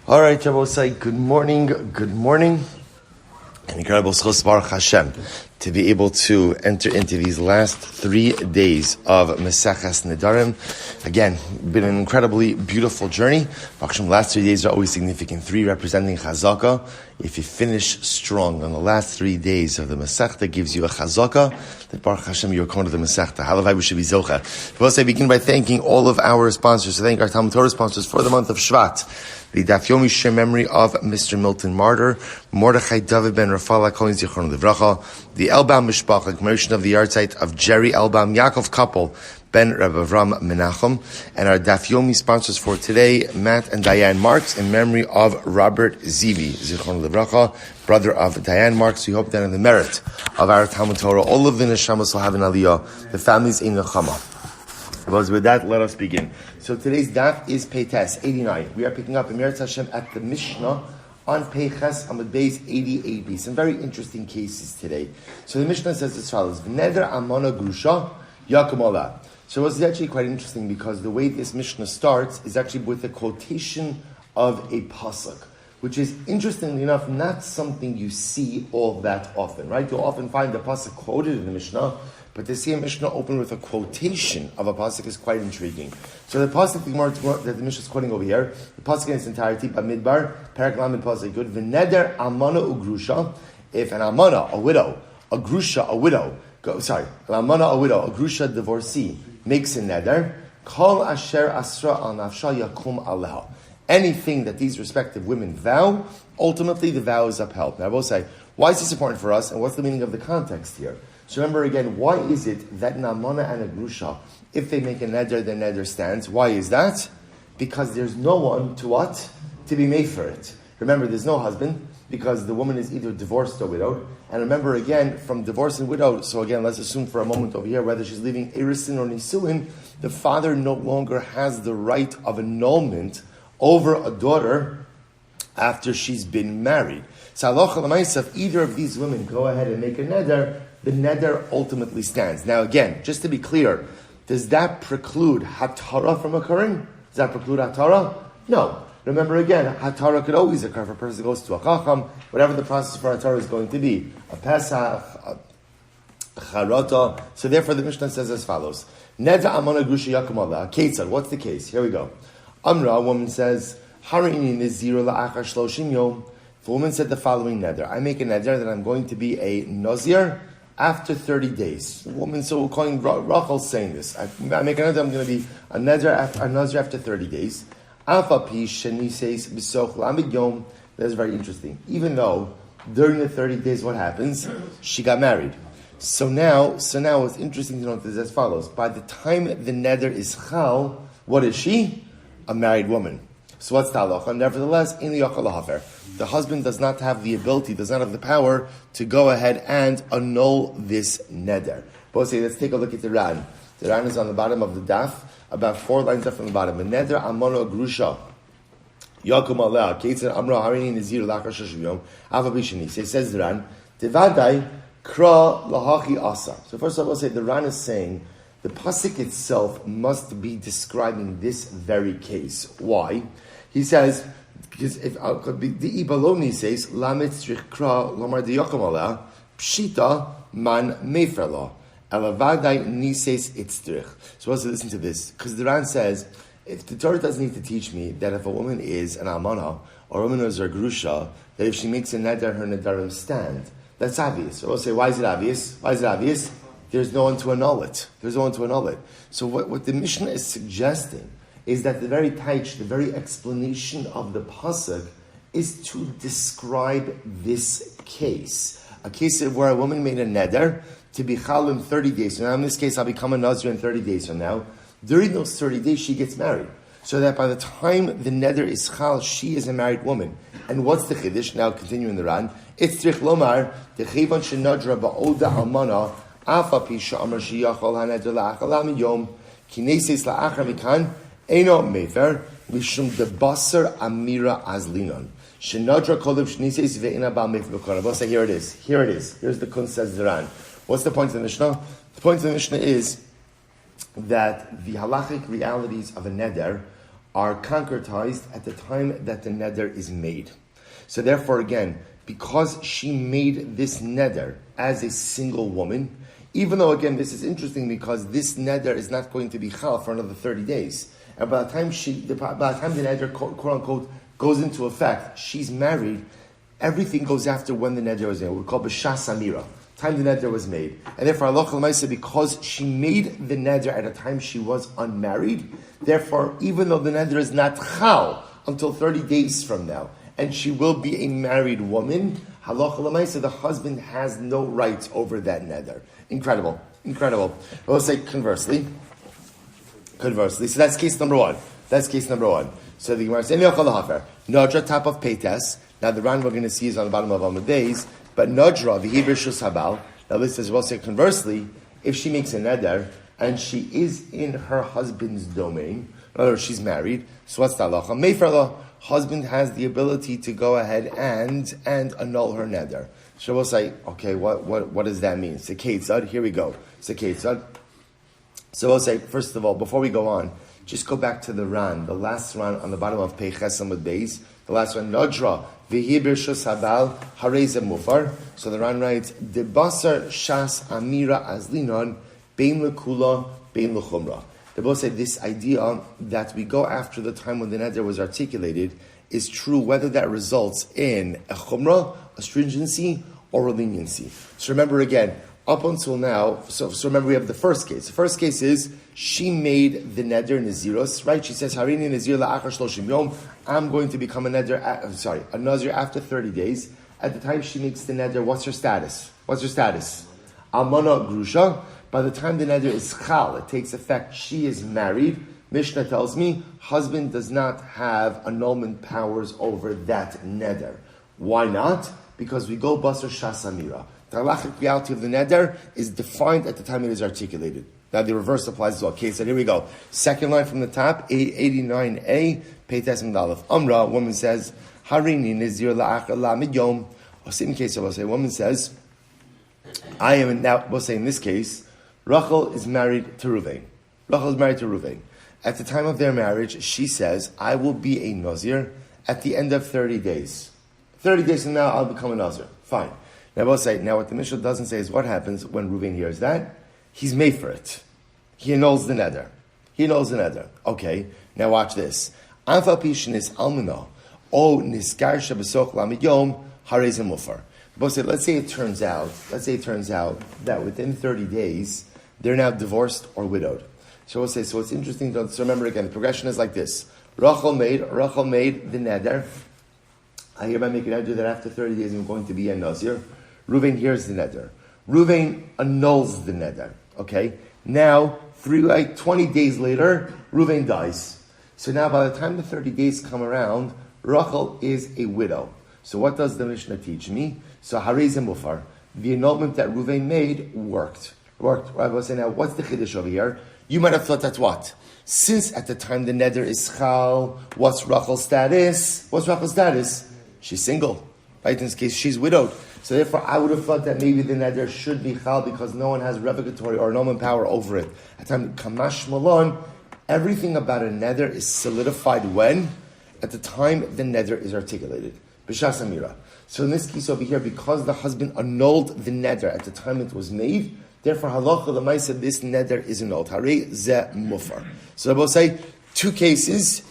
All right, Rabbosai, good morning, and incredible schos Baruch Hashem to be able to enter into these last 3 days of Maseches Nedarim. Again, been an incredibly beautiful journey. Baruch Hashem, last 3 days are always significant. 3 representing Chazaka. If you finish strong on the last 3 days of the Masechta, gives you a Chazaka, that Baruch Hashem, you're going to the Masechta. Halavai, we should be Zocha. First, I begin by thanking all of our sponsors. So thank our Talmud Torah sponsors for the month of Shvat. The Daf Yomi Shiur memory of Mr. Milton Marder, Mordechai Dovid ben Rephael HaKohen Zichron Livracha, the Elbaum Mishpacha, commemoration of the yahrzeit of Gerald Elbaum, Yaakov Kopel ben R Avraham Menachem, and our Daf Yomi sponsors for today, Matt and Diane Marks, in memory of Robert Zivi, Zichron Livracha, brother of Diane Marks. We hope that in the merit of our Talmud Torah, all of the neshamas will have an aliyah, the families in neshama. With that, let us begin. So today's daf is Peites 89. We are picking up Emir Hashem at the Mishnah on Peiches Amud Beis 88b. Some very interesting cases today. So the Mishnah says as follows: V'neder amana grusha yakum olah. So it's actually quite interesting because the way this Mishnah starts is actually with a quotation of a pasuk, which is, interestingly enough, not something you see all that often, right? You'll often find the pasuk quoted in the Mishnah, but to see a Mishnah open with a quotation of a pasuk is quite intriguing. So the pasuk that the Mishnah is quoting over here, the pasuk in its entirety, Bamidbar, Perek Lamed pasuk good, V'neder amana ugrusha, if an amana, a widow, a grusha, a widow, an amana, a widow, a grusha, divorcee, makes a neder, Kol asher asra al nafsha yakum aleha. Anything that these respective women vow, ultimately the vow is upheld. Now I will say, why is this important for us, and what's the meaning of the context here? So remember again, why is it that an amana and a grusha, if they make a neder, the neder stands? Why is that? Because there's no one to what? To be made for it. Remember, there's no husband, because the woman is either divorced or widowed. And remember again, from divorce and widowed, so again, let's assume for a moment over here, whether she's leaving erisin or nisuin, the father no longer has the right of annulment over a daughter after she's been married. So halacha l'maisa, if either of these women go ahead and make a neder, the neder ultimately stands. Now again, just to be clear, does that preclude hatara from occurring? Does that preclude hatara? No. Remember again, hatara could always occur if a person goes to a chacham, whatever the process for hatara is going to be, a pesach, a charata. So therefore the Mishnah says as follows: Neder amana grusha yakum olah. Ketzad, what's the case? Here we go. Amra, a woman says, Harini nizira la'achar shloshim yom. The woman said the following neder: I make a neder that I'm going to be a nazir after 30 days. The woman, so we're calling Rachel saying this. I make a neder, I'm going to be a nazir after 30 days. Alpha pi sheni says b'soch lamid yom. That's very interesting. Even though during the 30 days, what happens? She got married. So now, what's interesting to note is as follows: by the time the neder is chal, what is she? A married woman. So what's the halacha? Nevertheless, in the the husband does not have the ability, does not have the power to go ahead and annul this neder. But let's take a look at the Ran. The Ran is on the bottom of the daf, about 4 lines up from the bottom. Neder amano grusha yakum aleh ketzad amra harini nazir lachar shashviyom avabishani. So it says the Ran devadai kra lahachi asa. So first of all, say the Ran is saying the pasuk itself must be describing this very case. Why? He says, because if the Ibaloni says, Lamet strichkra lomar de yakum aleh, pshita man meferla, elavadai nises itztrich. So let's listen to this, because the Ran says, if the Torah doesn't need to teach me that if a woman is an almana, or a woman is a grusha, that if she makes a neder, her nedarim stand. That's obvious. So we'll say, why is it obvious? There's no one to annul it. So what the Mishnah is suggesting is that the very taich, the very explanation of the pasuk is to describe this case. A case where a woman made a neder to be chal in 30 days. So now in this case, I'll become a nazir in 30 days from now. During those 30 days, she gets married. So that by the time the neder is chal, she is a married woman. And what's the chiddush? Now continuing the Ran. It's trich lomar, the chivon shenadra ba'oda almana, afa pisha amar shiyachol haneder la'achalam yom, kinesis la'achar mikan, eno mefer, mishum debasar amira azlinon. Shenadra kolib shnises ve'ina ba mefer b'kora. We'll say, here it is. Here's the kun, says the Ran. What's the point of the Mishnah? The point of the Mishnah is that the halachic realities of a neder are concretized at the time that the neder is made. So therefore, again, because she made this neder as a single woman, even though, again, this is interesting because this neder is not going to be chal for another 30 days. And by the time the neder, quote unquote, goes into effect, she's married, everything goes after when the neder was made. We call b'shas amira, time the neder was made. And therefore, halacha l'maaseh, because she made the neder at a time she was unmarried, therefore, even though the neder is not chal until 30 days from now, and she will be a married woman, halacha l'maaseh, the husband has no rights over that neder. Incredible. We'll say conversely. So that's case number one. So the Gemara says, Nodra, top of Peites. Now the Ran we're going to see is on the bottom of Amud Beis, but Nodra, the Hebrew Shus Habal. Now this is well say conversely, if she makes a neder and she is in her husband's domain, in other words, she's married, so what's the halacha? Meifrala, husband has the ability to go ahead and annul her neder. So we'll say, okay, what does that mean? Sekeitzad, here we go. Sekeitzad. So we'll say, first of all, before we go on, just go back to the Ran, the last Ran on the bottom of Peiches Amud Beis, the last one, Nodra, V'hibir Shus Habal, Hareze Mufar. So the Ran writes, Debasar Shas Amira Azlinon, Bein Lekula, Bein Lechumra. They both say this idea that we go after the time when the neder was articulated is true whether that results in a chumrah, a stringency, or a leniency. So remember again, up until now, so remember we have the first case. The first case is she made the neder naziros, right? She says, Harini nazir la'achar shloshim yom. I'm going to become a nazir after 30 days. At the time she makes the neder, what's her status? Almana grusha. By the time the neder is chal, it takes effect, she is married. Mishnah tells me, husband does not have annulment powers over that neder. Why not? Because we go basar shas amira. The halachic reality of the neder is defined at the time it is articulated. Now the reverse applies as well. Okay, so here we go. Second line from the top, 89a, Peites Mendalef. Amra, woman says, Harini nizir la'achar la'amid yom. Or same case, I will say, a woman says, I am, now we'll say in this case, Rachel is married to Ruvain. At the time of their marriage, she says, I will be a Nazir at the end of 30 days. 30 days from now, I'll become a Nazir. Fine. Now we'll say, now what the Mishnah doesn't say is what happens when Ruvain hears that? He's made for it. He annuls the neder. Okay, now watch this. Anfal pishin is almino. O niskar shabesoch lamid yom harezim mufar. Let's say it turns out that within 30 days, they're now divorced or widowed. So we'll say, so it's interesting to remember again, the progression is like this. Rachel made the neder. I hereby make an neder that after 30 days I'm going to be a Nazir. Ruvain hears the neder. Ruvain annuls the neder. Okay? Now, 20 days later, Ruvain dies. So now by the time the 30 days come around, Rachel is a widow. So what does the Mishnah teach me? So Harezim Mufar, the annulment that Ruvain made worked. I will say now, what's the chiddush over here? You might have thought that's what? Since at the time the neder is chal, what's Rachel's status? She's single. Right? In this case, she's widowed. So therefore, I would have thought that maybe the neder should be chal because no one has revocatory or annulment power over it. At the time, kamash malon, everything about a neder is solidified when? At the time the neder is articulated. B'shas amira. So in this case over here, because the husband annulled the neder at the time it was made, therefore halacha l'maaseh this neder is annulled. Harei ze mufar. So I will say two cases,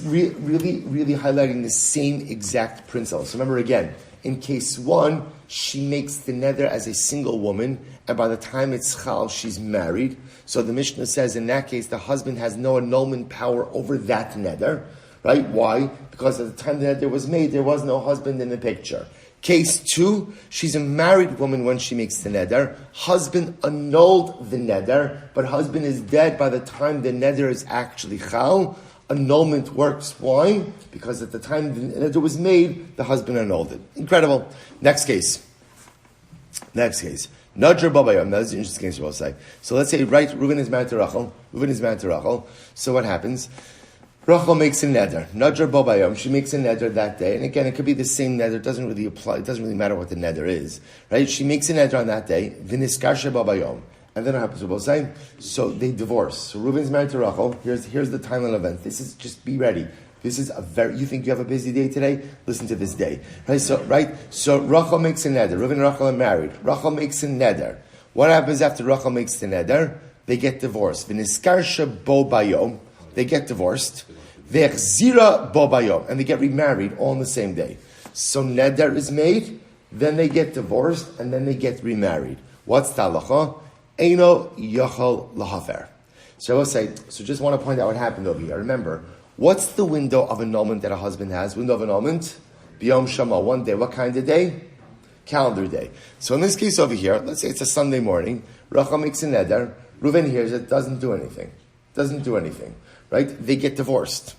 really highlighting the same exact principle. So remember again, in case one, she makes the neder as a single woman, and by the time it's chal, she's married. So the Mishnah says in that case, the husband has no annulment power over that neder. Right? Why? Because at the time the neder was made, there was no husband in the picture. Case two, she's a married woman when she makes the neder. Husband annulled the neder, but husband is dead by the time the neder is actually chal. Annulment works. Why? Because at the time the neder was made, the husband annulled it. Incredible. Next case. Nadr Babayam. That's an interesting case we'll say. So let's say, right, Reuben is married to Rachel. So what happens? Rachel makes a neder. Nadr Babayam. She makes a neder that day. And again, it could be the same neder. It doesn't really apply. It doesn't really matter what the neder is. Right? She makes a neder on that day. V'niskarsha Babayam. And then what happens with both sides? So they divorce. So Reuven's married to Rachel. Here's the timeline of events. This is, just be ready. This is you think you have a busy day today? Listen to this day. So Rachel makes a neder. Reuven and Rachel are married. Rachel makes a neder. What happens after Rachel makes the neder? They get divorced. V'niskarsha bo bayom. They get divorced. V'echzira bo bayom. And they get remarried all on the same day. So neder is made, then they get divorced, and then they get remarried. What's the halacha? Eino yachal lahafer. So I will say, just want to point out what happened over here. Remember, what's the window of annulment that a husband has? Window of annulment? Biyom Shama, one day. What kind of day? Calendar day. So in this case over here, let's say it's a Sunday morning, Rachel makes a neder, Reuven hears it, doesn't do anything. Right? They get divorced.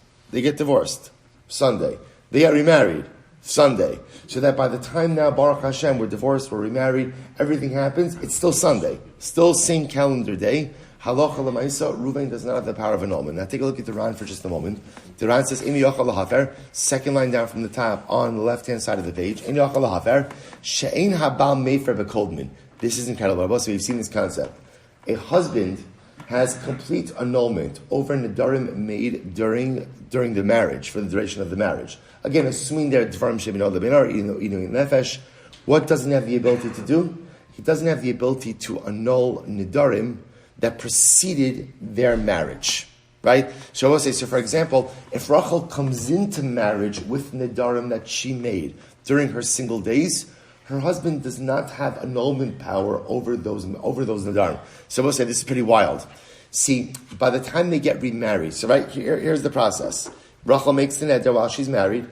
Sunday. They get remarried. Sunday. So that by the time now, Baruch Hashem, we're divorced, we're remarried, everything happens, it's still Sunday. Still same calendar day. Halacha l'maisa, Reuven does not have the power of annulment. Now take a look at the Ran for just a moment. The Ran says, Imi yochal lahafer, second line down from the top on the left-hand side of the page. Imi yochal lahafer, she'ein habal mefer b'koldmin. This is incredible. So we've seen this concept. A husband has complete annulment over Nedarim made during the marriage, for the duration of the marriage. Again, assuming they're Dvarim Shemin Lebinar, eating Nefesh, what doesn't have the ability to do? He doesn't have the ability to annul Nedarim that preceded their marriage. Right? So I will say, for example, if Rachel comes into marriage with Nedarim that she made during her single days, her husband does not have annulment power over those Nedarim. So I will say, this is pretty wild. See, by the time they get remarried, so right, here's the process. Rachel makes the neder while she's married.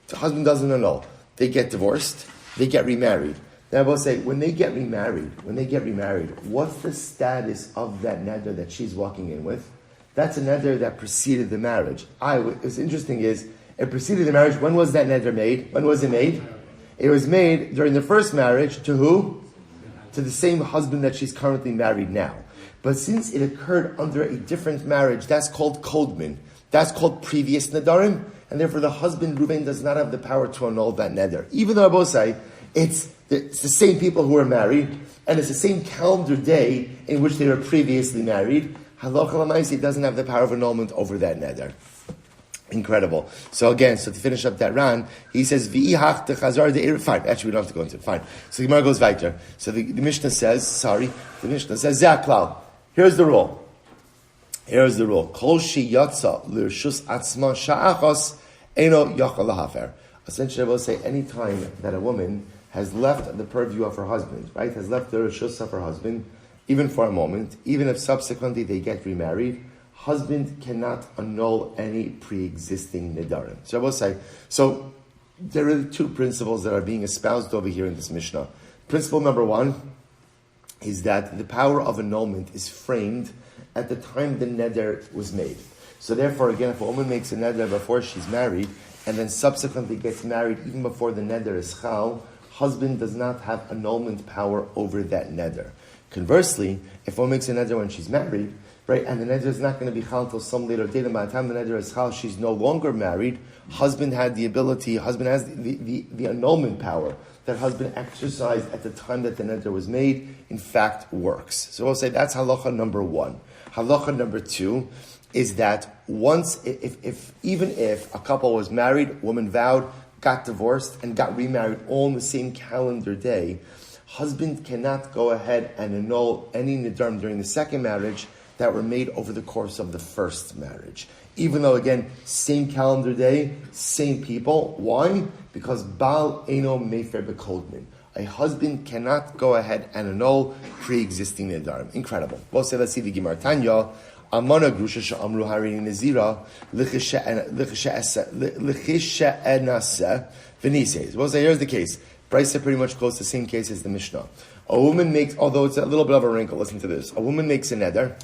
The husband doesn't annul. They get divorced. They get remarried. Then I will say, when they get remarried, what's the status of that neder that she's walking in with? That's a neder that preceded the marriage. What's interesting is, it preceded the marriage. When was that neder made? When was it made? It was made during the first marriage. To who? To the same husband that she's currently married now. But since it occurred under a different marriage, that's called kodmin. That's called previous nedarim, and therefore the husband, Reuven, does not have the power to annul that neder. Even though I both say it's the same people who are married, and it's the same calendar day in which they were previously married, halacha l'maaseh doesn't have the power of annulment over that neder. Incredible. So again, to finish up that Ran, he says, V'ihach techazar de'ir. Fine, actually we don't have to go into it. Fine. So the Gemara goes weiter. So the Mishnah says, Ze'aklal. Here's the rule. Kol she yatsa l'rshus atzma sha'achos eno yachal lahafer. Essentially, I will say, any time that a woman has left the purview of her husband, right, has left the rshus of her husband, even for a moment, even if subsequently they get remarried, husband cannot annul any pre-existing nedarim. So I will say, so there are two principles that are being espoused over here in this Mishnah. Principle number one is that the power of annulment is framed at the time the neder was made. So therefore, again, if a woman makes a neder before she's married, and then subsequently gets married even before the neder is chal, husband does not have annulment power over that neder. Conversely, if a woman makes a neder when she's married, right, and the neder is not going to be chal until some later date, and by the time the neder is chal, she's no longer married, husband has the annulment power that husband exercised at the time that the neder was made, in fact, works. So we'll say that's halacha number one. Halacha number two is that even if a couple was married, woman vowed, got divorced, and got remarried all on the same calendar day, husband cannot go ahead and annul any nedarim during the second marriage that were made over the course of the first marriage. Even though, again, same calendar day, same people. Why? Because Baal Eino Mefer Bekoldmin. A husband cannot go ahead and annul pre-existing nedarim. Incredible. Well, so let's see the Gemara. Tanya, Amana Grusha Sha'amru Harini Nazira, Lichisha Enase, Venises. Well, so here's the case. Brisa pretty much goes the same case as the Mishnah. A woman makes, although it's a little bit of a wrinkle, listen to this. A woman makes a neder,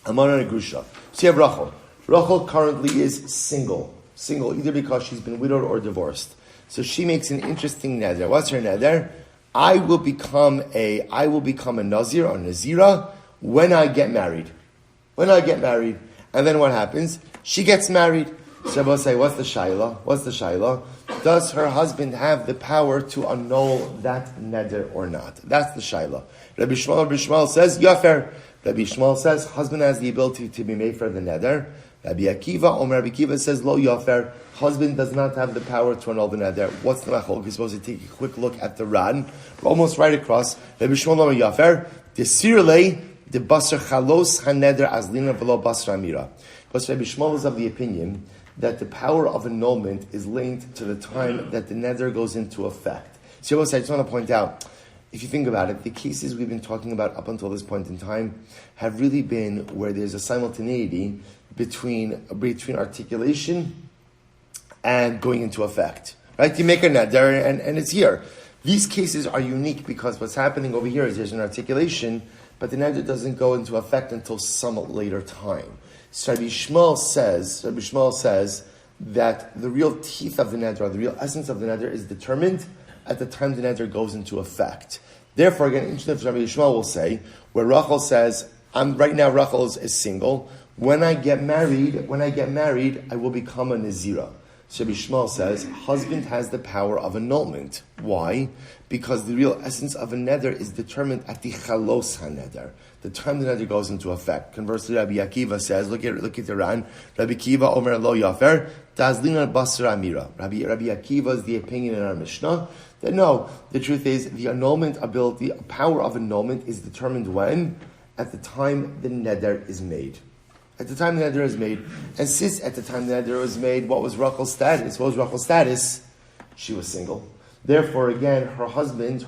Amana Grusha. So you have Rachel. Rachel currently is single either because she's been widowed or divorced. So she makes an interesting neder. What's her neder? I will become a Nazir or Nazira when I get married. And then what happens? She gets married. So I will say, what's the shaila? does her husband have the power to annul that neder or not? That's the shaila. Rabbi Shmuel says, yafer. Rabbi Shmuel says, husband has the ability to be made for the neder. Rabbi Akiva says, lo yafer. Husband does not have the power to annul the neder. What's the machlok? You're supposed to take a quick look at the Ran. We're almost right across. Rabbi Shmuel yafer. Desirle the basar chalos haneder azlina v'lo basar amira. Because Rabbi Shmuel is of the opinion that the power of annulment is linked to the time that the neder goes into effect. So I just want to point out, if you think about it, the cases we've been talking about up until this point in time have really been where there's a simultaneity between articulation and going into effect. Right? You make a neder and it's here. These cases are unique because what's happening over here is there's an articulation, but the neder doesn't go into effect until some later time. So Rabbi Shmuel says that the real teeth of the neder, or the real essence of the neder, is determined at the time the neder goes into effect. Therefore, again, Rabbi Shmuel will say, where Rachel says, right now Rachel is single. When I get married, I will become a Nazira. So Rabbi Shmuel says, husband has the power of annulment. Why? Because the real essence of a neder is determined at the chalos haneder, the time the neder goes into effect. Conversely, Rabbi Akiva says, look at the Ran. Rabbi Akiva omer lo yafer tazlina basar amira. Rabbi Akiva is the opinion in our Mishnah that no, the truth is the annulment ability, power of annulment is determined when? At the time the neder is made. At the time the neder is made, and since at the time the neder was made, what was Rachel's status? What was Rachel's status? She was single. Therefore, again, her husband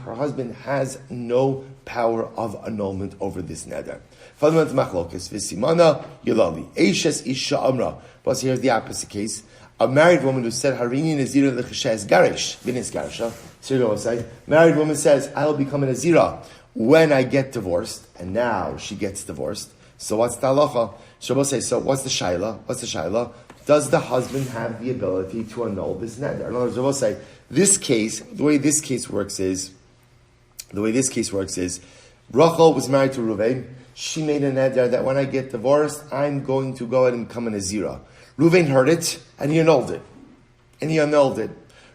has no power of annulment over this neder. Fundamental machlokes v'simana yilali eishes isha amra. But here's the opposite case: a married woman who said harini nazira l'cheshes garish v'nis garisha. So you go say, married woman says, I will become a nazira when I get divorced, and now she gets divorced. So what's the halacha? Shabbos say, so what's the shaila? Does the husband have the ability to annul this neder? In other words, Shabbos say, the way this case works is, Rachel was married to Reuven. She made a neder that when I get divorced, I'm going to go ahead and become a nazira. Reuven heard it, and he annulled it.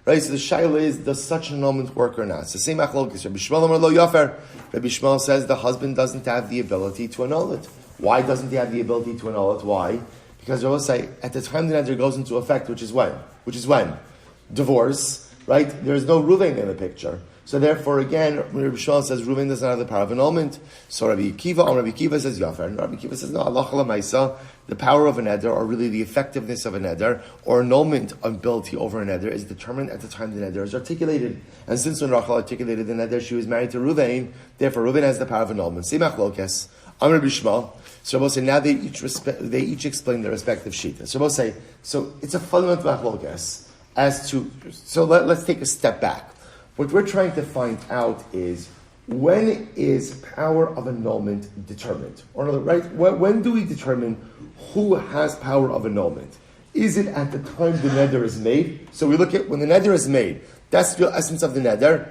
Right, so the shaila is, does such an annulment work or not? So same machlokes. Rabbi Shmuel amar lo yafer. Rabbi Shmuel says the husband doesn't have the ability to annul it. Why doesn't he have the ability to annul it? Why? Because Rabbi say at the time the neder goes into effect, which is when? Divorce, right? There is no Reuven in the picture. So therefore, again, Rabbi Shmuel says Reuven doesn't have the power of annulment. So Rabbi Akiva says yafer. And Rabbi Akiva says no. Allah lamaisa, the power of a neder, or really the effectiveness of a neder, or annulment ability over a neder, is determined at the time the neder is articulated. And since when Rachel articulated the neder, she was married to Reuven. Therefore, Reuven has the power of annulment. Same machlokes. Amar Rabbi Shmuel. So Rabbi say now they each explain their respective shita. So Rabbi say so it's a fundamental machlokes as to. So let's take a step back. What we're trying to find out is, when is power of annulment determined? Or right? When do we determine who has power of annulment? Is it at the time the neder is made? So we look at when the neder is made. That's the essence of the neder.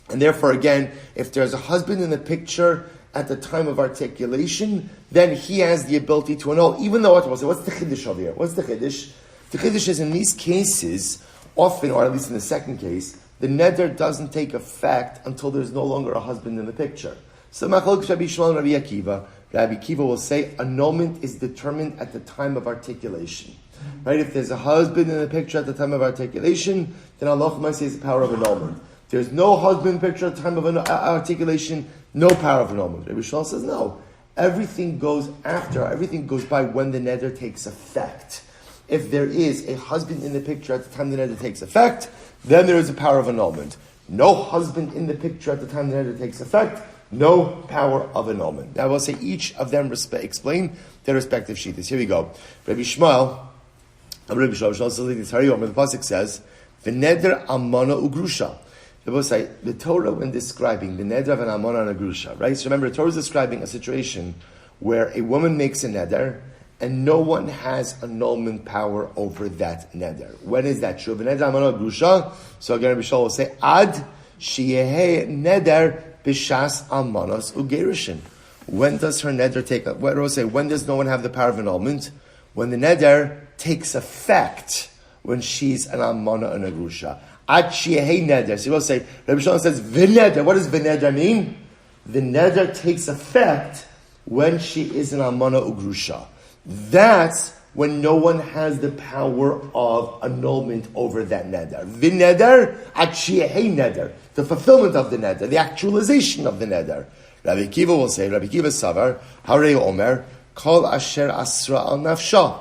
And therefore, again, if there's a husband in the picture at the time of articulation, then he has the ability to annul. Even though, what's the chiddush over here? What's the chiddush? The chiddush is in these cases, often, or at least in the second case, the neder doesn't take effect until there's no longer a husband in the picture. So machlokes Rabbi Shmuel and Rabbi Akiva. Rabbi Akiva will say annulment is determined at the time of articulation. Right? If there's a husband in the picture at the time of articulation, then Allah might say it's the power of annulment. If there's no husband in the picture at the time of articulation, no power of annulment. Rabbi Shmuel says no. Everything goes by when the neder takes effect. If there is a husband in the picture at the time the neder takes effect, then there is a power of annulment. No husband in the picture at the time the neder takes effect, no power of annulment. Now I will say each of them explain their respective shittas. Here we go. Rabbi Shmuel says this. The pasuk says, "V'neder amana ugrusha." The Torah, when describing the neder of an amana and a grusha, right? So remember, the Torah is describing a situation where a woman makes a neder and no one has annulment power over that neder. When is that true? V'neder amana grusha. So again, Rabbi Shmuel will say, "Ad sheyehe neder b'shas amanas ugerishin." When does her neder take? When does no one have the power of annulment? When the neder takes effect when she's an almana and a grusha. Ad sheyeh neder. So we'll say, Rabbi Shalom says, v'neder. What does v'neder mean? The neder takes effect when she is an almana ugrusha. That's when no one has the power of annulment over that neder. V'neder, ad sheyeh neder. The fulfillment of the neder, the actualization of the neder. Rabbi Kiva will say, Rabbi Kiva Savar, Harei Omer, Kol Asher Asra Al Nafsha.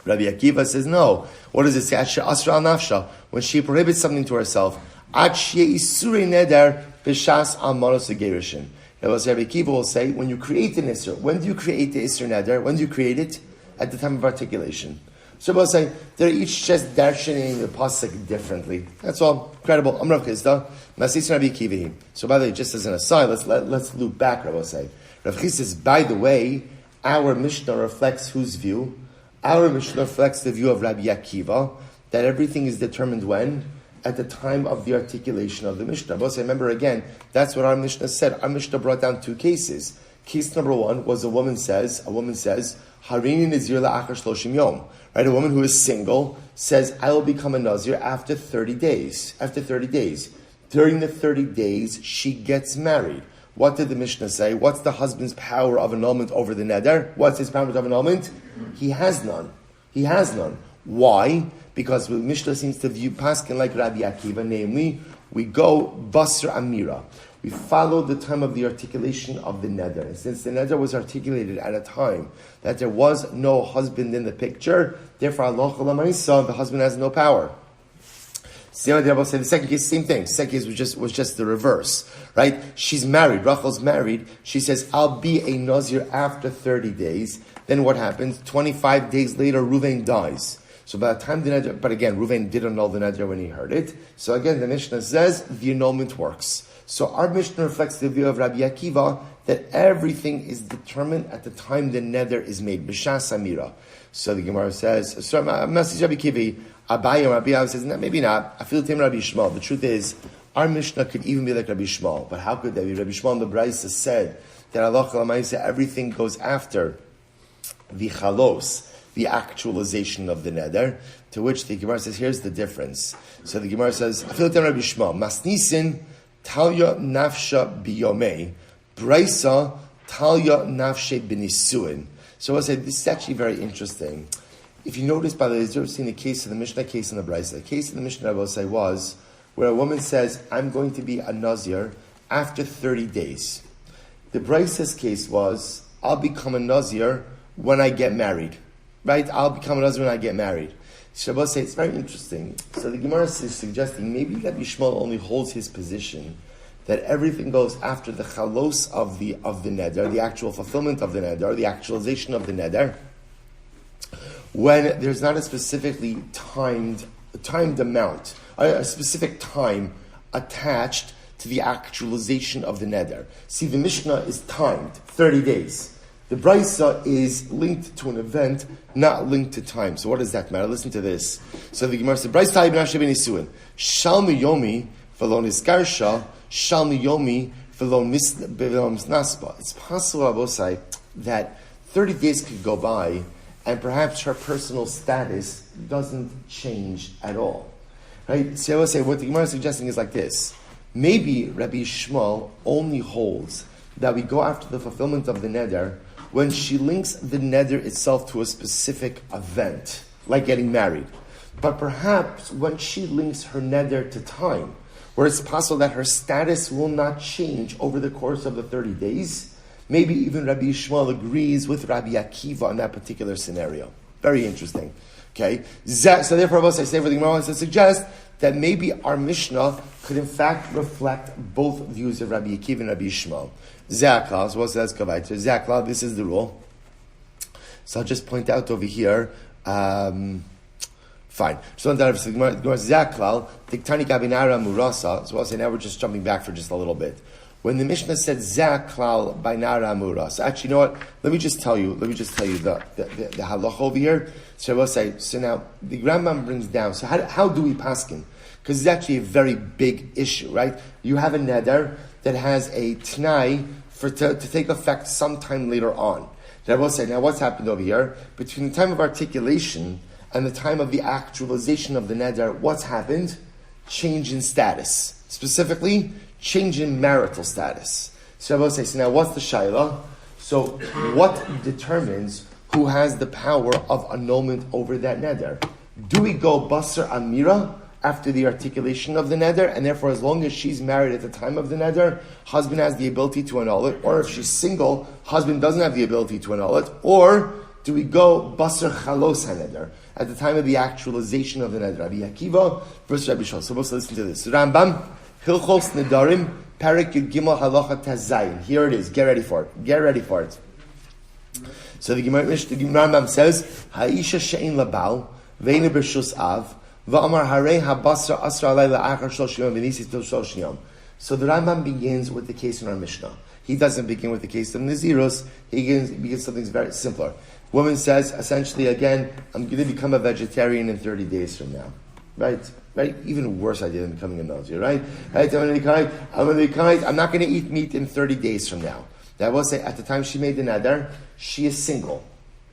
Rabbi Akiva says, no. What does it say? Asher Asra Al Nafsha. When she prohibits something to herself, Ad Shye Isuri Neder B'Shas Al Manos Gerishin. Rabbi Akiva will say, when you create an Isser, when do you create the Isser Neder? When do you create it? At the time of articulation. So we'll say, they're each just darshaning the pasuk differently. That's all. Incredible. Amrav Chizda, Masis Rabbi Akiva. So by the way, just as an aside, let's loop back, Rabbi say. Rav Chizda says, by the way, our Mishnah reflects whose view? Our Mishnah reflects the view of Rabbi Akiva, that everything is determined when? At the time of the articulation of the Mishnah. But remember again, that's what our Mishnah said. Our Mishnah brought down two cases. Case number one was a woman says, Harini Nazir la'achar shloshim yom. Right, a woman who is single says, I will become a Nazir after 30 days. After 30 days. During the 30 days, she gets married. What did the Mishnah say? What's the husband's power of annulment over the neder? What's his power of annulment? He has none. He has none. Why? Because the Mishnah seems to view Paskin like Rabbi Akiva, namely, we go Basra Amira. We follow the time of the articulation of the neder. And since the neder was articulated at a time that there was no husband in the picture, therefore Allah the husband has no power. The second case, same thing. The second case was just the reverse, right? She's married. Rachel's married. She says, "I'll be a nazir after 30 days." Then what happens? 25 days later, Ruvain dies. So by the time the neder, but again, Ruvain did annul the neder when he heard it. So again, the Mishnah says the annulment works. So our Mishnah reflects the view of Rabbi Akiva that everything is determined at the time the neder is made. B'shas Amira. So the Gemara says, message Rabbi Kivi, Abaye Rabbi Akiva says, no, maybe not. I feel Tim Rabbi Shmuel. The truth is, our Mishnah could even be like Rabbi Shmuel. But how could that be? Rabbi Shmuel in the Braisa said that Allah Chalamayse, everything goes after the chalos, the actualization of the neder, to which the Gemara says, here's the difference. So the Gemara says, I feel Tim Rabbi Shmuel, Masnisin, Talya nafsha biyomei, Braisa talya nafshe benisuin. So I said, this is actually very interesting. If you notice, by the way, you've seen the case of the Mishnah, case in the Braisa. The case of the Mishnah, I will say, was where a woman says, I'm going to be a Nazir after 30 days. The Braisa's case was, I'll become a Nazir when I get married. Right? I'll become a Nazir when I get married. Shabbos say it's very interesting. So the Gemara is suggesting maybe Rabbi Shmuel only holds his position that everything goes after the chalos of the neder, the actual fulfillment of the neder, the actualization of the neder, when there's not a specifically timed amount, a specific time attached to the actualization of the neder. See, the Mishnah is timed, 30 days. The Braisa is linked to an event, not linked to time. So what does that matter? Listen to this. So the Gemara says, Braisa ta'ib nasheh benisuin. Shalmi yomi v'lo niskarsha, shalmi yomi v'lo misnasba. It's possible, Abosai, that 30 days could go by and perhaps her personal status doesn't change at all. Right? So I will say, what the Gemara is suggesting is like this. Maybe Rabbi Shmuel only holds that we go after the fulfillment of the neder when she links the neder itself to a specific event, like getting married. But perhaps when she links her neder to time, where it's possible that her status will not change over the course of the 30 days, maybe even Rabbi Shmuel agrees with Rabbi Akiva on that particular scenario. Very interesting. Okay? So therefore, I say for the Gemara wants to suggest that maybe our Mishnah could in fact reflect both views of Rabbi Akiva and Rabbi Shmuel. Ze'aklal, so what says Kavaita? Ze'aklal, this is the rule. So I'll just point out over here, fine. So Ze'aklal, Tiktani Kabinara Murasa, so I'll say now we're just jumping back for just a little bit. When the Mishnah said Ze'aklal Bainara Murasa, actually, you know what? Let me just tell you the halacha over here. So I will say, so now the Rambam brings down, so how do we paskin? Because it's actually a very big issue, right? You have a neder that has a t'nai to take effect sometime later on. That I will say, now what's happened over here? Between the time of articulation and the time of the actualization of the neder, what's happened? Change in status. Specifically, change in marital status. So Rabbi says, now what's the shayla? So what determines who has the power of annulment over that neder? Do we go basar amira after the articulation of the neder, and therefore as long as she's married at the time of the neder, husband has the ability to annul it, or if she's single, husband doesn't have the ability to annul it, or do we go basar chalos haneder at the time of the actualization of the neder? Rabbi Akiva versus Rabbi Shal. So let's listen to this. Rambam, Hilchos Nedarim, Parak Yud Gimel Halacha Tazayin. Here it is. Get ready for it. Get ready for it. So the Rambam says, Ha'isha she'in labal, ve'ina b'shus av, va'amar harei ha'basar asra alay la'achar shlosh yom v'nisis til shlosh yom. So the Rambam begins with the case in our Mishnah. He doesn't begin with the case of Nazirus. He begins something very simpler. Woman says, essentially, again, I'm going to become a vegetarian in 30 days from now. Right? Even worse idea than becoming a Nazir, right? I'm not going to eat meat in 30 days from now. That will say, at the time she made the neder, she is single.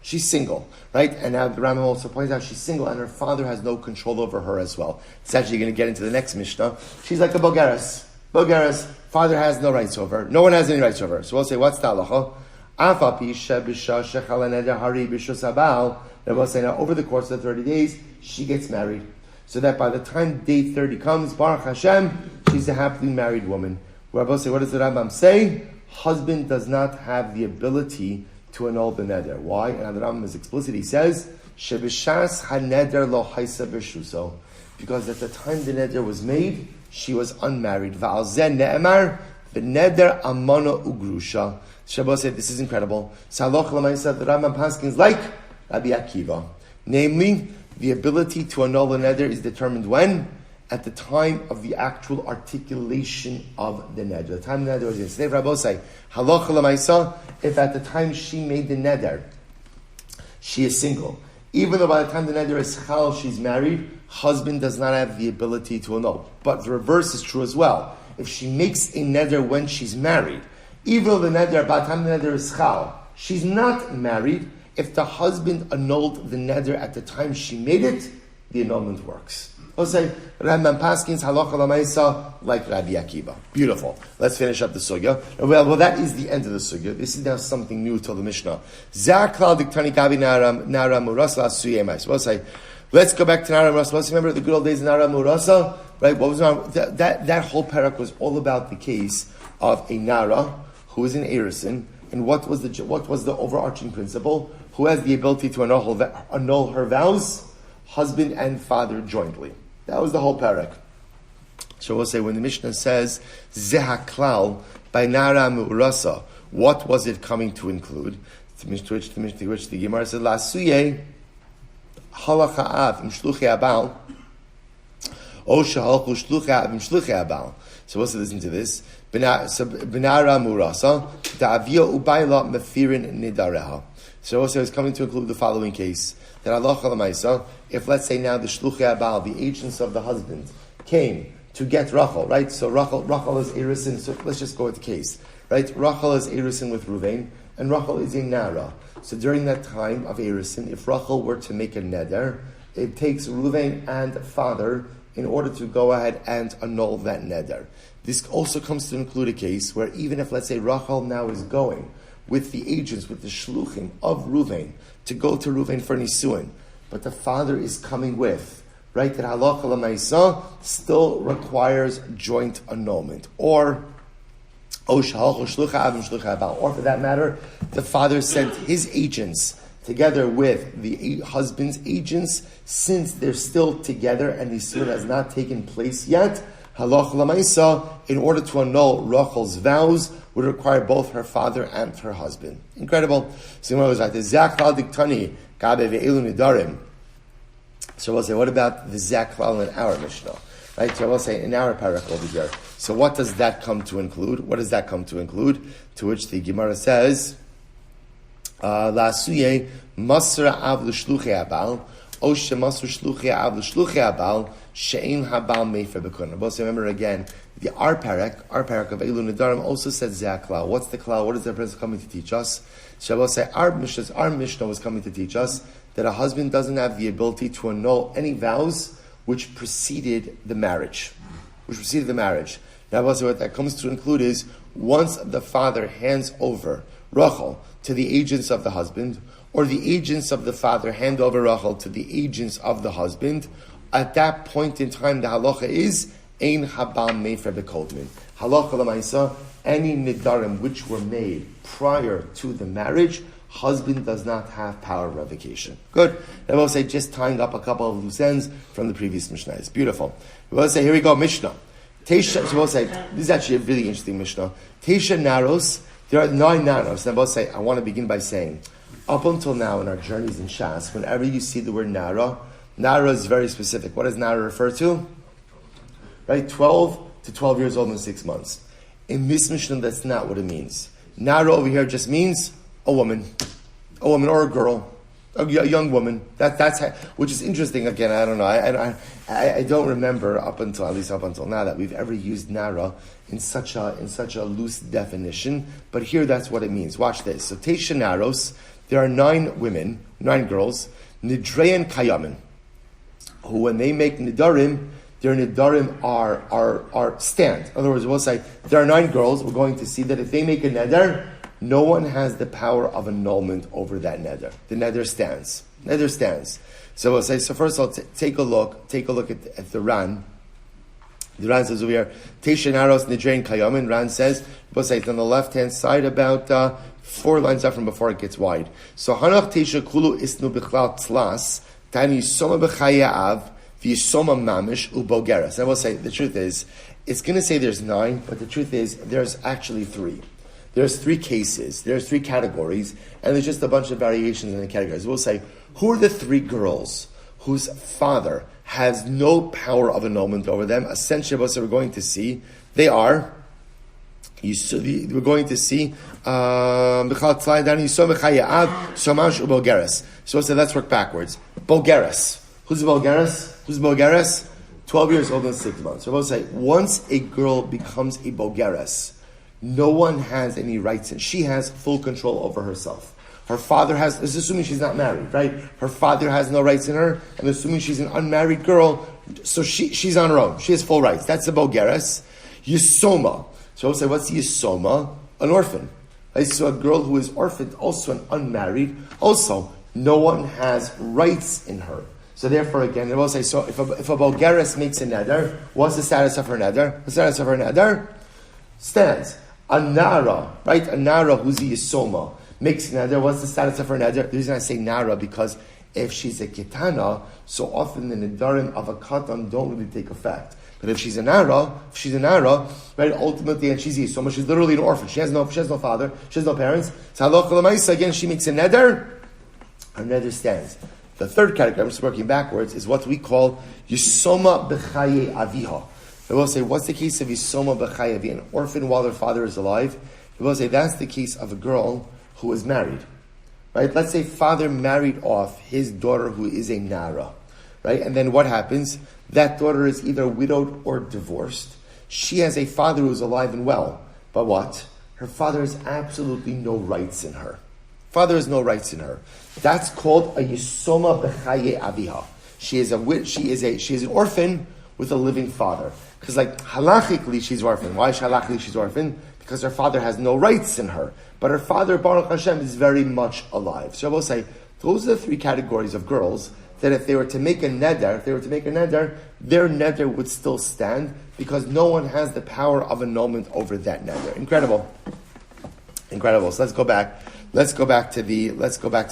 She's single, right? And now the Rambam also points out she's single and her father has no control over her as well. It's actually going to get into the next Mishnah. She's like a Bulgaris. Father has no rights over her. No one has any rights over her. So we'll say, what's the halacha? We'll say, now over the course of the 30 days, she gets married. So that by the time day 30 comes, Baruch Hashem, she's a happily married woman. We'll say, what does the Rambam say? Husband does not have the ability to annul the neder. Why? And the Rambam is explicit. He says, "Shebishas haneder lo haisa b'shuso," because at the time the neder was made, she was unmarried. Va'al zeh ne'emar v'neder amana ugrusha. Shabbos said, "This is incredible." Saloch l'maisa, the Rambam paskins like Rabbi Akiva, namely, the ability to annul the neder is determined when? At the time of the actual articulation of the neder. The time the neder was in. Today, Rabbi say, halacha l'maisa, if at the time she made the neder, she is single. Even though by the time the neder is chal, she's married, husband does not have the ability to annul. But the reverse is true as well. If she makes a neder when she's married, even though the neder, by the time the neder is chal, she's not married, if the husband annulled the neder at the time she made it, the annulment works. We'll say, Rambam Paskins, halacha l'maisa, like Rabbi Akiva. Beautiful. Let's finish up the sugya. Well, that is the end of the sugya. This is now something new to the Mishnah. Zaklal diktani gabi nara murasa asuye mais. We'll say, let's go back to nara murasa. Let's remember the good old days of nara murasa, right? What was that whole parak was all about the case of a nara who is an erison, and what was the overarching principle? Who has the ability to annul her vows? Husband and father jointly. That was the whole parak. So we'll say when the Mishnah says zehaklal by nara mu'rasa, what was it coming to include? To which the Gemara said lasuye halacha av im shluchei abal o shehalchu shluchei av im shluchei abal. So we'll listen to this. Benara mu'rasa da'avia ubayla mefirin nidareha. So also it's coming to include the following case. That Allah Chalamaisa, if let's say now the Shluchei Abal, the agents of the husband, came to get Rachel, right? So Rachel is Erison, so let's just go with the case, right? Rachel is Erison with Ruvain, and Rachel is a Nara. So during that time of Erison, if Rachel were to make a neder, it takes Ruvain and father in order to go ahead and annul that neder. This also comes to include a case where even if let's say Rachel now is going with the agents, with the shluchim of Ruvain, to go to Ruvain for Nisuin, but the father is coming with, right? That halacha l'maisa still requires joint annulment. Or for that matter, the father sent his agents together with the husband's agents, since they're still together and Nisuin has not taken place yet. Halacha l'maisa, in order to annul Rachel's vows, would require both her father and her husband. Incredible. So we'll say, what about the zaklal in our Mishnah? Right? So we'll say in our parak over here. So what does that come to include? What does that come to include? To which the Gemara says, La'asuye masra av l'shluchei abal, o shemasru shluchei av l'shluchei abal, she'in habal mefer b'kun. We'll say, remember again, the R parak of Eilu Nedarim also said zaklal. What's the klal? What is the principle coming to teach us? So we'll say our Mishnah was coming to teach us that a husband doesn't have the ability to annul any vows which preceded the marriage. Now, also what that comes to include is once the father hands over Rachel to the agents of the husband, or the agents of the father hand over Rachel to the agents of the husband, at that point in time, the halacha is ein habal mefer bekodmin. Halacha l'maisa, any nedarim which were made prior to the marriage, husband does not have power of revocation. Good. I will say, just tying up a couple of loose ends from the previous Mishnah. It's beautiful. We will say, here we go, Mishnah. Teisha, so we'll say, this is actually a really interesting Mishnah. Teisha naros, there are 9 naros. And I will say, I want to begin by saying, up until now in our journeys in Shas, whenever you see the word nara, nara is very specific. What does nara refer to? Right, 12 to 12 years old and 6 months. In this Mishnah, that's not what it means. Nara over here just means a woman or a girl, a young woman. That's how, which is interesting. Again, I don't know. I don't remember at least up until now that we've ever used nara in such a loose definition. But here, that's what it means. Watch this. So Teisha naros. There are 9 women, 9 girls, nidreyan kayamin, who when they make nidarim, their nidarim are stand. In other words, we'll say there are 9 girls. We're going to see that if they make a neder, no one has the power of annulment over that neder. The neder stands. Neder stands. So we'll say. So first, I'll take a look at the Ran. The Ran says over here, Teisha naros nidreyan kayamin. Ran says, we'll say it's on the left hand side about 4 lines up from before it gets wide. So Hanach Teisha Kulu Isnu Bichlal Tzlas, Tani Yisoma B'chayav, V'Yisoma Mamish Ubogeras. I will say, the truth is, it's going to say there's 9, but the truth is, there's actually 3. There's 3 cases, there's 3 categories, and there's just a bunch of variations in the categories. We'll say, who are the 3 girls whose father has no power of annulment over them? Essentially, what we're going to see, they are... we're going to see so let's work backwards. Bogeres. Who's Bogeres? 12 years old and 6 months. So we'll say, once a girl becomes a Bogeres, no one has any rights, and she has full control over herself. Her father has, this is assuming she's not married, right? Her father has no rights in her, and assuming she's an unmarried girl, so she's on her own. She has full rights. That's the Bogeres. Yisoma. So we'll say, what's Yisoma? An orphan. Right? So a girl who is orphaned, also an unmarried, also no one has rights in her. So therefore, again, we'll say, so if a Bogeres makes a neder, what's the status of her neder? The status of her neder stands. A Nara, right? A Nara who's a Yisoma makes a neder. What's the status of her neder? The reason I say Nara, because if she's a Ketana, so often the nedarim of a Katan don't really take effect. But if she's a Nara, right, ultimately, and she's Yisoma, she's literally an orphan. She has no father, she has no parents. So halacha l'maisa, again, she makes a neder, her neder stands. The third category, I'm just working backwards, is what we call Yisoma b'chaye aviha. I will say, what's the case of Yisoma b'chaye aviha? An orphan while their father is alive. I will say, that's the case of a girl who is married. Right? Let's say father married off his daughter who is a Nara. Right? And then what happens? That daughter is either widowed or divorced. She has a father who is alive and well. But what? Her father has absolutely no rights in her. Father has no rights in her. That's called a Yisoma b'chaye aviha. She is an orphan with a living father. Because halachically she's orphan. Why is halachically she's orphan? Because her father has no rights in her. But her father, Baruch Hashem, is very much alive. So I will say, those are the 3 categories of girls that if they were to make a neder, their neder would still stand because no one has the power of annulment over that neder. Incredible. So let's go back to the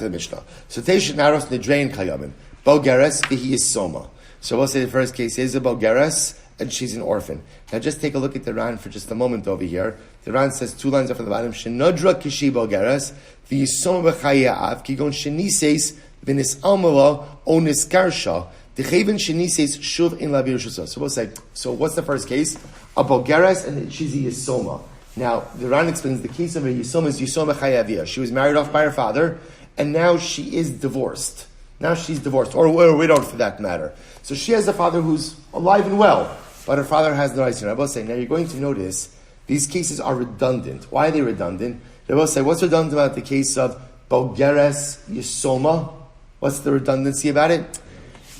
Mishnah. So Teisha naros nidrein kayamin. Bogeres v'hi yisoma. So we'll say the first case is a Bogeres and she's an orphan. Now just take a look at the Ran for just a moment over here. The Ran says 2 lines up at the bottom, Shenodra kishi Bogeres v'yisoma b'chayav kigon shenises v'nis almala onis karsha d'cheven shenises shuv in lavir shusa. So we'll say, so what's the first case? A Bogeres and she's a Yisoma. Now, the Ran explains the case of a Yisoma is Yisoma Chayaviyah. She was married off by her father, and now she is divorced. Or widowed for that matter. So she has a father who's alive and well, but her father has no rights in her. I will say, now you're going to notice, these cases are redundant. Why are they redundant? They will say, what's redundant about the case of Bogeres Yisoma? What's the redundancy about it?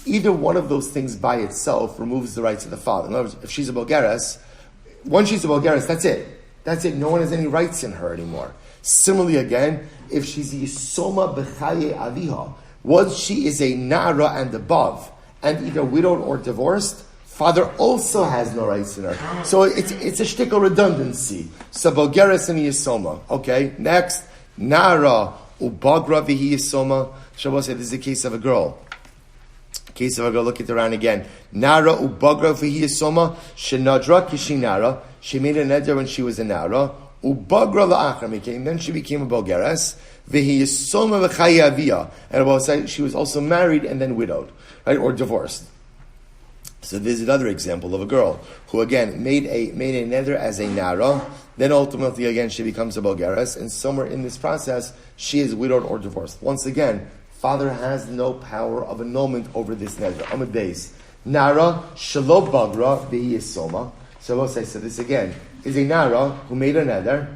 Either one of those things by itself removes the rights of the father. In other words, if she's a Bogeres, once she's a Bogeres, that's it. That's it. No one has any rights in her anymore. Similarly, again, if she's a Yisoma B'chaye Aviha, once she is a Na'ara and above, and either widowed or divorced, father also has no rights in her. So it's a shtickle redundancy. So Bogeres and Yisoma. Okay, next, Na'ara Ubagra V'hi Yisoma. Shabbos said this is a case of a girl. Case of a girl, look at the round again. Nara ubagra v'hi yisoma shenadra kishinara. She made a neder when she was a nara. Ubagra la'achar became. Then she became a bogeres. V'hi yisoma v'chayi aviyah. And about say she was also married and then widowed, right, or divorced. So there's another example of a girl who again made a neder as a nara. Then ultimately again she becomes a bogeres, and somewhere in this process she is widowed or divorced. Once again, father has no power of annulment over this neder. Amud Beis. Nara shelo bagra v'hi yisoma. So we'll say, so this again is a nara who made a neder.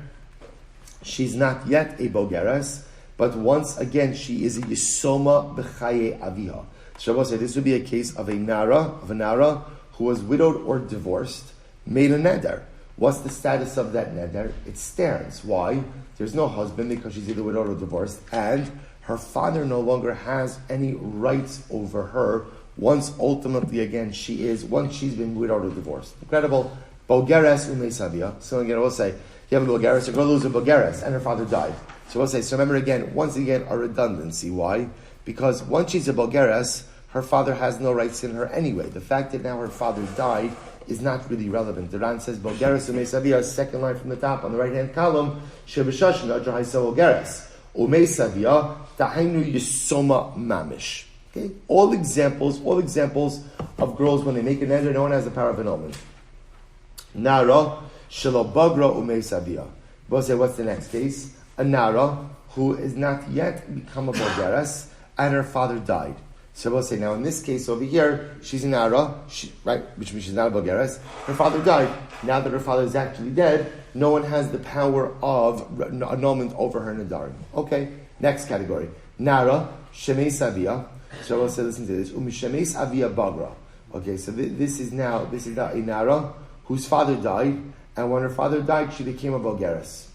She's not yet a bogeres, but once again she is a yisoma b'chaye aviha. So we'll say this would be a case of a nara who was widowed or divorced, made a neder. What's the status of that neder? It stands. Why? There's no husband because she's either widowed or divorced, and her father no longer has any rights over her once ultimately again once she's been widowed or divorced. Incredible. Bogeres umesavia. So again we'll say, you have a bogeres, a girl who's a bogeres, and her father died. So we'll say, so remember again, once again, a redundancy. Why? Because once she's a bogeres, her father has no rights in her anyway. The fact that now her father died is not really relevant. The Ran says, bogeres umesavia, second line from the top on the right-hand column, shebeshashin adra haisa bogeres. Umesavia, tahainu yisoma mamish. Okay? All examples of girls when they make an neder, no one has the power of annulment. Nara shelo bagra umesavia. We'll say, what's the next case? A nara who is not yet become a bogeres, and her father died. So we'll say, now in this case over here, she's a nara, right, which means she's not a bogeres. Her father died. Now that her father is actually dead, no one has the power of annulment over her nedarim. Okay, next category. Nara, shemeis avia. So we'll say, listen to this. Shemeis avia bagra. Okay, so this is now a nara whose father died, and when her father died, she became a bogeres.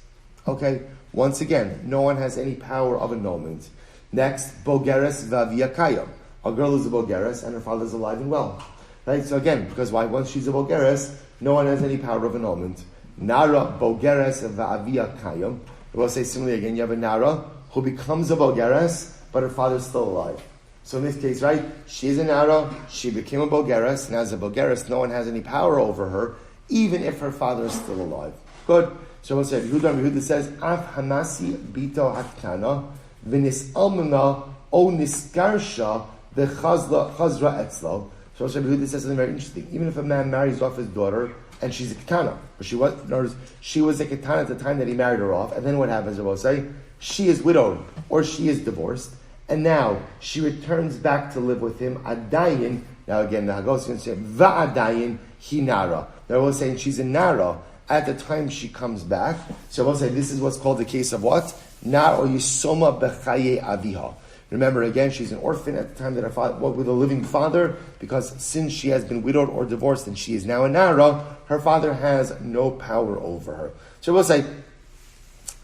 Okay, once again, no one has any power of annulment. Next, bogeres v'avia kayam. A girl is a bogeres, and her father is alive and well. Right, so again, because why? Once she's a bogeres, no one has any power of annulment. Nara bogeres v'avia kayam. We'll say similarly again, you have a nara who becomes a bogeres, but her father is still alive. So in this case, right, she's a nara, she became a bogeres, and as a bogeres, no one has any power over her, even if her father is still alive. Good. So we'll say, Yehuda says, Af hamasi bito haktana, v'nis almana o niskarsha v'chazra etzlo. So Yehuda says something very interesting. Even if a man marries off his daughter, and she's a ketana, but she was a ketana at the time that he married her off, and then what happens? We'll say, she is widowed, or she is divorced, and now she returns back to live with him. Adayin. Now again, the Hagos is going to say va'adayin hinara. Now we're saying she's a nara at the time she comes back. So we'll say this is what's called the case of what? Nar or yisoma bechaye aviha. Remember again, she's an orphan at the time that her father with a living father, because since she has been widowed or divorced and she is now a nara, her father has no power over her. So we'll say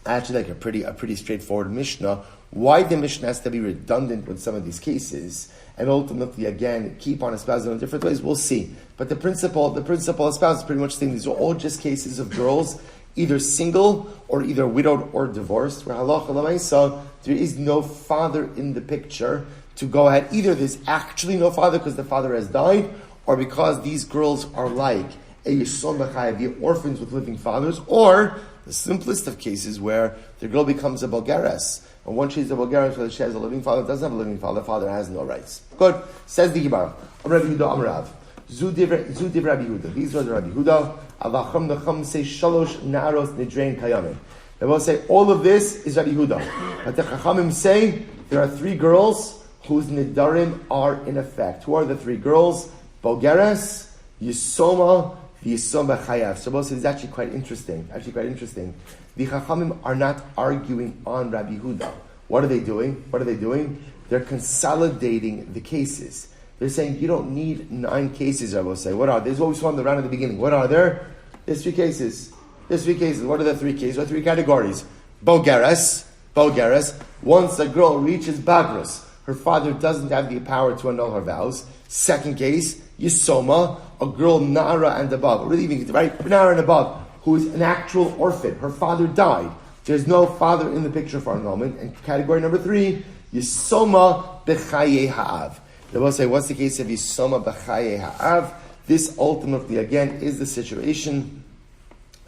actually like a pretty straightforward Mishnah. Why the Mishnah has to be redundant with some of these cases, and ultimately, again, keep on espousing in different ways, we'll see. But the principle espouses pretty much saying these are all just cases of girls, either single or either widowed or divorced, where halacha l'maisa, there is no father in the picture to go ahead. Either there's actually no father because the father has died, or because these girls are like a yisod b'chayav, the orphans with living fathers, or the simplest of cases where the girl becomes a bogeres. And once she's a bogeres, whether she has a living father, doesn't have a living father, the father has no rights. Good. Says the Gemara. Rabbi Yehuda Amarav. Zu div Rabbi Yehuda. These are the Rabbi Yehuda. Avacham Nacham say shalosh naros nidrein kayamin. They will say all of this is Rabbi Yehuda. But the Chachamim say there are three girls whose Nedarim are in effect. Who are the three girls? Bogeres, Yisoma, Yisoma Chayav. So both is actually quite interesting. The Chachamim are not arguing on Rabbi Yehuda. What are they doing? they're consolidating the cases. They're saying you don't need 9 cases, I will say. What are there? This is what we saw in the round at the beginning. What are there? There's 3 cases. There's 3 cases. What are the 3 cases? What are 3 categories? Bogeres. Once a girl reaches Bagrus, her father doesn't have the power to annul her vows. Second case, Yisoma, a girl Nara and above, really even right, Nara and above, who is an actual orphan. Her father died. There's no father in the picture for annulment. And category number 3, Yisoma b'chaye ha'av. They will say, what's the case of Yisoma b'chaye ha'av? This ultimately, again, is the situation.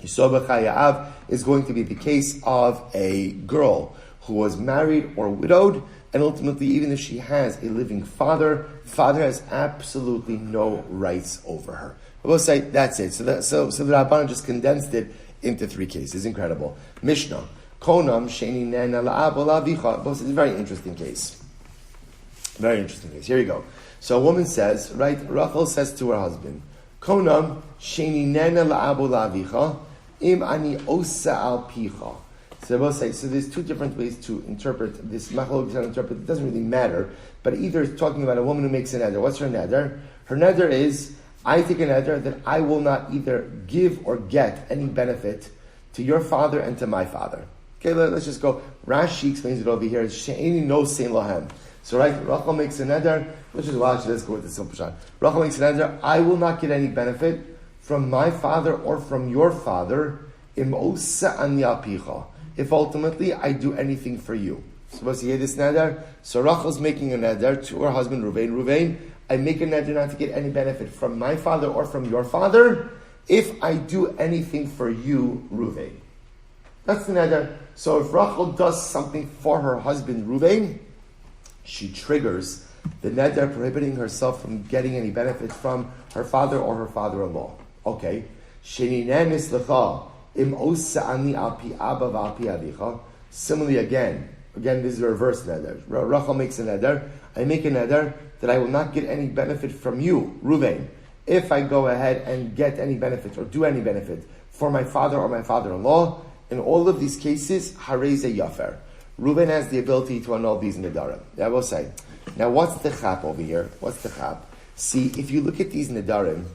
Yisoma b'chaye ha'av is going to be the case of a girl who was married or widowed, and ultimately, even if she has a living father, father has absolutely no rights over her. I will say, that's it. So the Rabbanan just condensed it into 3 cases. Incredible. Mishnah. Konam sheni nena la'ab la'avicha. It's a very interesting case. Very interesting case. Here you go. So a woman says, right, Rachel says to her husband, Konam sheni nena la'ab la'avicha im ani osa al picha. So they both say, so there's 2 different ways to interpret this. It doesn't really matter, but either it's talking about a woman who makes a neder. What's her neder? Her neder is, I take a neder that I will not either give or get any benefit to your father and to my father. Okay, let's just go. Rashi explains it over here. She'eni no sein lahem. So right, Rachel makes a neder. Let's go with the simple shot. Rachel makes a neder. I will not get any benefit from my father or from your father. Im osa an yapicha. If ultimately I do anything for you. Supposed to hear this neder? So Rachel's making a neder to her husband Ruvain, I make a neder not to get any benefit from my father or from your father if I do anything for you, Ruvain. That's the neder. So if Rachel does something for her husband Ruvain, she triggers the neder prohibiting herself from getting any benefit from her father or her father-in-law. Okay. Sheninen islecha. Similarly, again, this is a reverse neder. Rachel makes a neder. I make a neder that I will not get any benefit from you, Ruvain, if I go ahead and get any benefit or do any benefit for my father or my father-in-law. In all of these cases, hareze yafer. Ruvain has the ability to annul these nedarim. I will say. Now, what's the chap over here? What's the chap? See, if you look at these nedarim,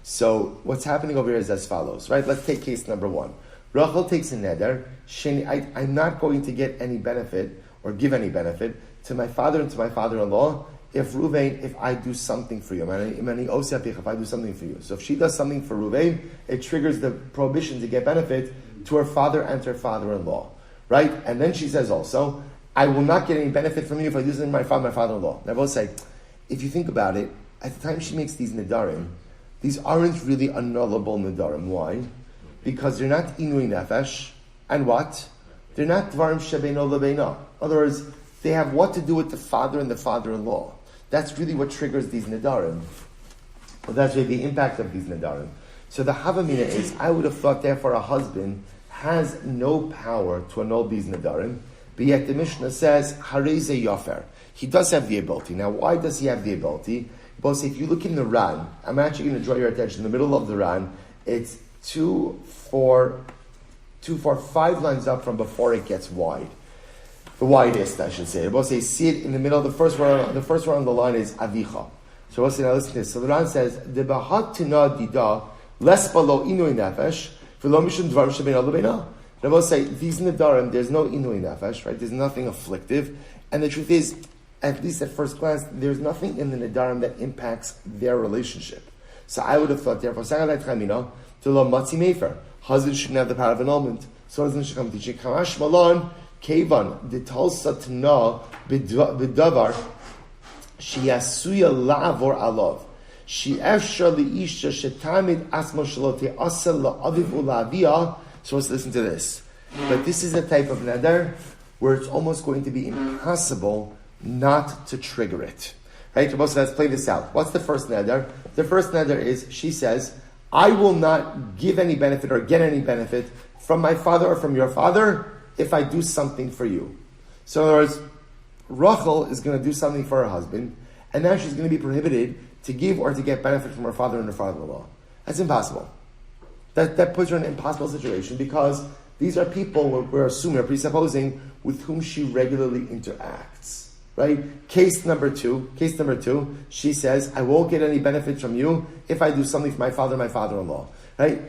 so what's happening over here is as follows, right? Let's take case number 1. Rachel takes a neder. I'm not going to get any benefit or give any benefit to my father and to my father-in-law if I do something for you. If I do something for you. So if she does something for Ruvain, it triggers the prohibition to get benefit to her father and to her father-in-law, right? And then she says also, I will not get any benefit from you if I do something for my father-in-law. Now I will say, if you think about it, at the time she makes these nedarim, these aren't really annullable nedarim. Why? Because they're not inui nefesh, and what? They're not dvarim shebeino lebeina. In other words, they have what to do with the father and the father-in-law. That's really what triggers these nedarim. Well, that's really the impact of these nedarim. So the havamina is, I would have thought, therefore, a husband has no power to annul these nedarim, but yet the Mishnah says, hareze yafer. He does have the ability. Now, why does he have the ability? Because if you look in the Ran, I'm actually going to draw your attention in the middle of the Ran. It's 5 lines up from before it gets wide. The widest, I should say. We'll say, see it in the middle. The first one on the line is Avicha. So we'll say, now listen to this. So the Ran says, "Debahat tina dida lespalo inui nefesh v'lo mishum dvar shebein lebeina." Now we'll say, these nedarim, there's no inui nefesh, right? There's nothing afflictive, and the truth is, at least at first glance, there's nothing in the nedarim that impacts their relationship. So I would have thought, therefore, husband shouldn't have the power of annulment. So husband should come teaching. Kamash malon kevan detalsa tana b'davar sheyasuya la'avor alav she'efshar li'isha shetamid asma shalote asa la'aviv u'la'aviyah. So let's listen to this. But this is a type of neder where it's almost going to be impossible not to trigger it. Right? So let's play this out. What's the first neder? The first neder is, she says, I will not give any benefit or get any benefit from my father or from your father if I do something for you. So in other words, Rachel is going to do something for her husband, and now she's going to be prohibited to give or to get benefit from her father and her father-in-law. That's impossible. That puts her in an impossible situation because These are people we're assuming, or presupposing, with whom she regularly interacts. Right? Case number two, she says, I won't get any benefit from you if I do something for my father and my father-in-law. Right?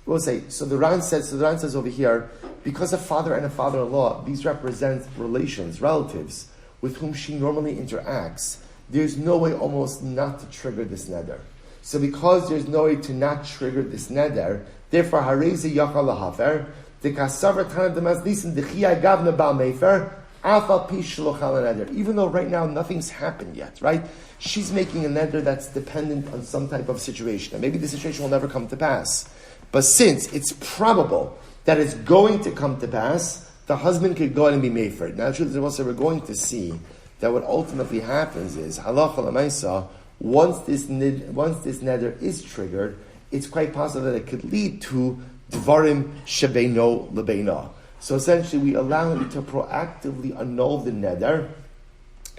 We'll say, so the Ran says over here, because a father and a father-in-law, these represent relations, relatives, with whom she normally interacts. There's no way almost not to trigger this neder. So because there's no way to not trigger this neder, therefore, hareze yachal lahafer, the kasavar tanah demaznisin dechiyah gavna bal mefer, afal pi shlochal neder. Even though right now nothing's happened yet, right? She's making a neder that's dependent on some type of situation. And maybe the situation will never come to pass. But since it's probable that it's going to come to pass, the husband could go ahead and be mefered. Now, we're going to see that what ultimately happens is, halacha l'maisa, once this neder is triggered, it's quite possible that it could lead to dvarim shebeino lebeina. So essentially, we allow him to proactively annul the neder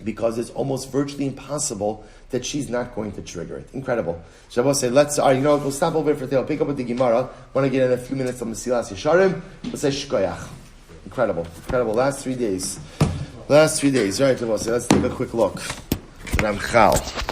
because it's almost virtually impossible that she's not going to trigger it. Incredible. Shabbos say, we'll stop over for today. I'll pick up with the Gemara. Want to get in a few minutes on Mesilas Yesharim. We'll say shkoyach. Incredible. Last 3 days. All right, Shabbos, let's take a quick look. Ramchal.